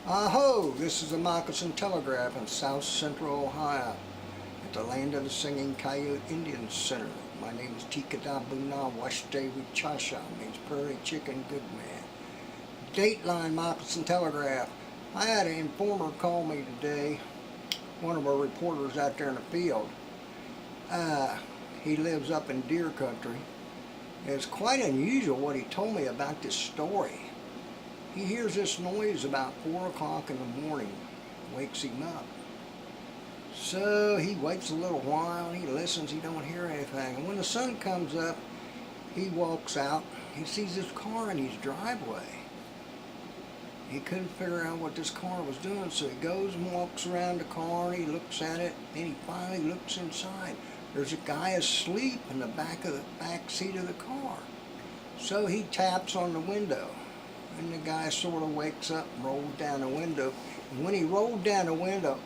Aho! This is the Moccasin Telegraph in South Central Ohio at the Land of the Singing Coyote Indian Center. My name is Tikadabuna Washte Wichasha, means Prairie Chicken Good Man. Dateline Moccasin Telegraph. I had an informer call me today, one of our reporters out there in the field. He lives up in deer country. It's quite unusual what he told me about this story. He hears this noise about 4 o'clock in the morning, wakes him up. So he waits a little while, he listens, he don't hear anything. And when the sun comes up, he walks out, he sees this car in his driveway. He couldn't figure out what this car was doing, so he goes and walks around the car, he looks at it, and he finally looks inside. There's a guy asleep in the back seat of the car. So he taps on the window. And the guy sort of wakes up and rolls down the window. And when he rolled down the window,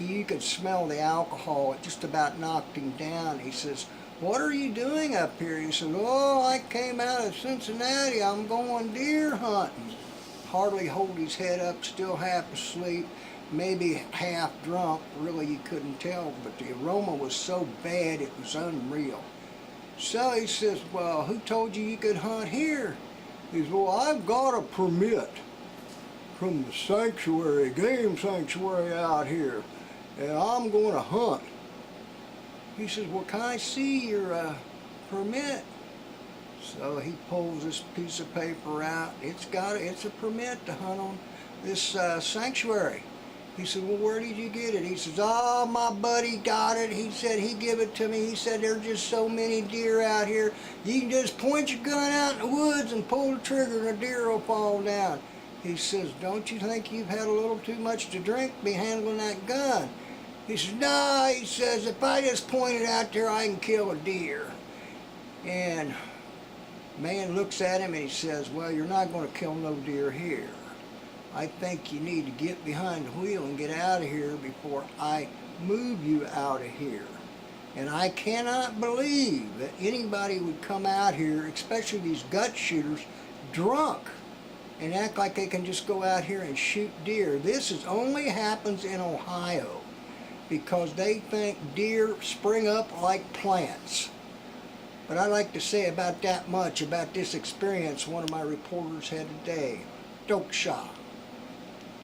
you could smell the alcohol. It just about knocked him down. He says, "What are you doing up here?" He said, "Oh, I came out of Cincinnati. I'm going deer hunting." Hardly hold his head up, still half asleep, maybe half drunk. Really, you couldn't tell, but the aroma was so bad it was unreal. So he says, "Well, who told you could hunt here?" He says, "Well, I've got a permit from the sanctuary, game sanctuary out here, and I'm going to hunt." He says, "Well, can I see your permit?" So he pulls this piece of paper out. It's a permit to hunt on this sanctuary. He said, "Well, where did you get it?" He says, "Oh, my buddy got it. He said he gave it to me. He said there's just so many deer out here. You can just point your gun out in the woods and pull the trigger and a deer will fall down." He says, "Don't you think you've had a little too much to drink to be handling that gun?" He says, "No," he says, "if I just point it out there, I can kill a deer." And man looks at him and he says, "Well, you're not going to kill no deer here. I think you need to get behind the wheel and get out of here before I move you out of here." And I cannot believe that anybody would come out here, especially these gut shooters, drunk, and act like they can just go out here and shoot deer. This only happens in Ohio because they think deer spring up like plants. But I like to say about that much about this experience one of my reporters had today. Dope shot.